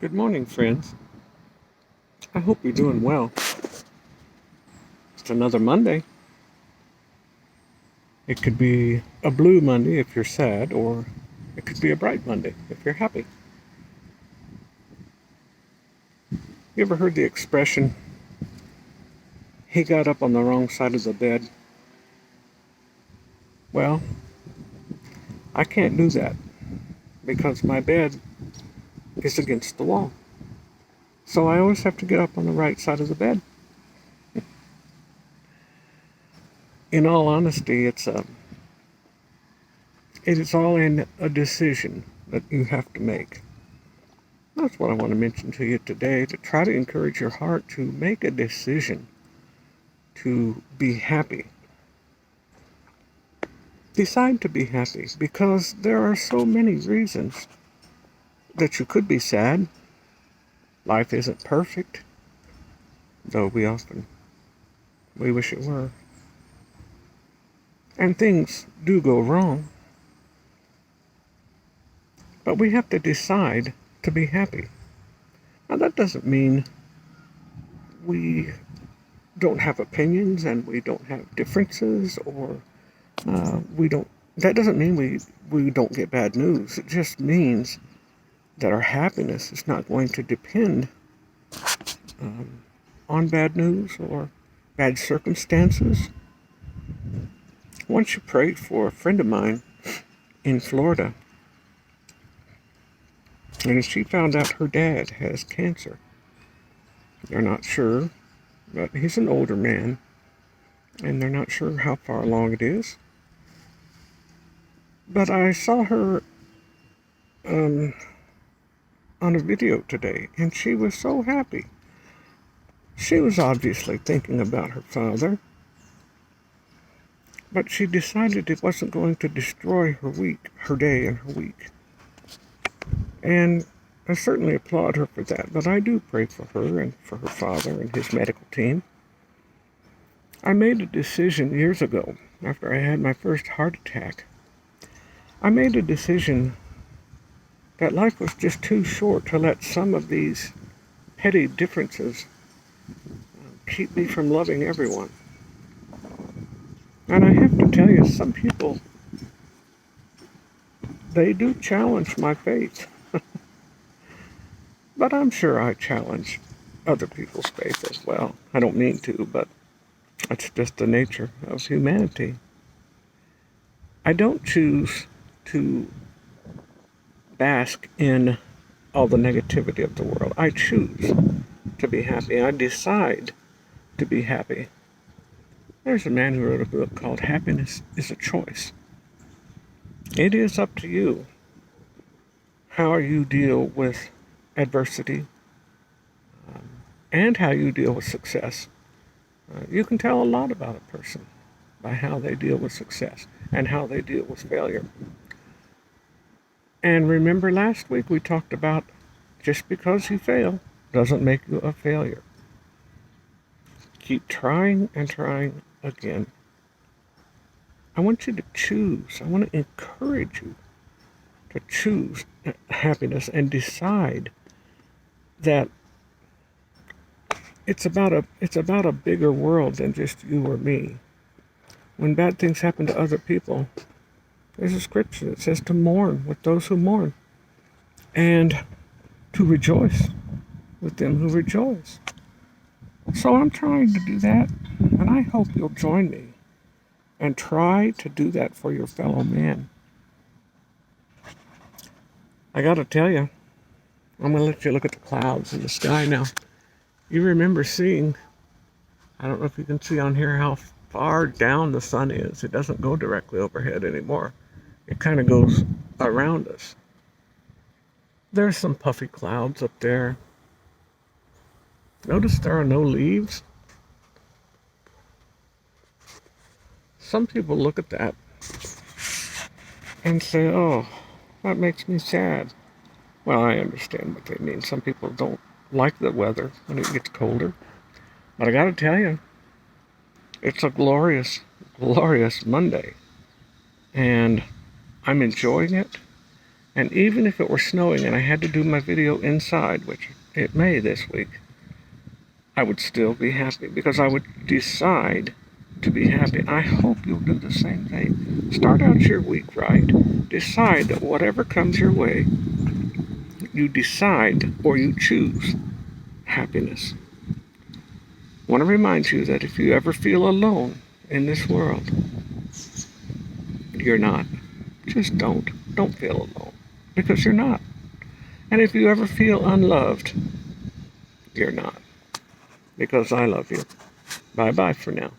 Good morning, friends. I hope you're doing well. It's another Monday. It could be a blue Monday if you're sad, or it could be a bright Monday if you're happy. You ever heard the expression, he got up on the wrong side of the bed? Well, I can't do that because my bed is against the wall. So I always have to get up on the right side of the bed. In all honesty, it is all in a decision that you have to make. That's what I want to mention to you today, to try to encourage your heart to make a decision to be happy. Decide to be happy, because there are so many reasons that you could be sad. Life isn't perfect, though we wish it were. And things do go wrong. But we have to decide to be happy. Now that doesn't mean we don't have opinions and we don't have differences, or that doesn't mean we don't get bad news. It just means that our happiness is not going to depend on bad news or bad circumstances. Once you prayed for a friend of mine in Florida, and she found out her dad has cancer. They're not sure, but he's an older man, and they're not sure how far along it is. But I saw her on a video today, and she was so happy. She was obviously thinking about her father, but she decided it wasn't going to destroy her day and her week. And I certainly applaud her for that, but I do pray for her and for her father and his medical team. I made a decision years ago, after I had my first heart attack. I made a decision that life was just too short to let some of these petty differences keep me from loving everyone. And I have to tell you, some people, they do challenge my faith. But I'm sure I challenge other people's faith as well. I don't mean to, but it's just the nature of humanity. I don't choose to bask in all the negativity of the world. I choose to be happy. I decide to be happy. There's a man who wrote a book called Happiness is a Choice. It is up to you how you deal with adversity and how you deal with success. You can tell a lot about a person by how they deal with success and how they deal with failure. And remember, last week we talked about just because you fail doesn't make you a failure. Keep trying and trying again. I want you to choose. I want to encourage you to choose happiness and decide that it's about a bigger world than just you or me. When bad things happen to other people, there's a scripture that says to mourn with those who mourn, and to rejoice with them who rejoice. So I'm trying to do that, and I hope you'll join me and try to do that for your fellow man. I gotta tell you, I'm gonna let you look at the clouds in the sky now. You remember seeing, I don't know if you can see on here how far down the sun is. It doesn't go directly overhead anymore. It kind of goes around us. There's some puffy clouds up there. Notice there are no leaves. Some people look at that and say, oh, that makes me sad. Well, I understand what they mean. Some people don't like the weather when it gets colder. But I gotta tell you, it's a glorious, glorious Monday. And I'm enjoying it. And even if it were snowing and I had to do my video inside, which it may this week, I would still be happy because I would decide to be happy. I hope you'll do the same thing. Start out your week right. Decide that whatever comes your way, you decide or you choose happiness. I want to remind you that if you ever feel alone in this world, you're not. Just don't. Don't feel alone because you're not. And if you ever feel unloved, you're not because I love you. Bye bye for now.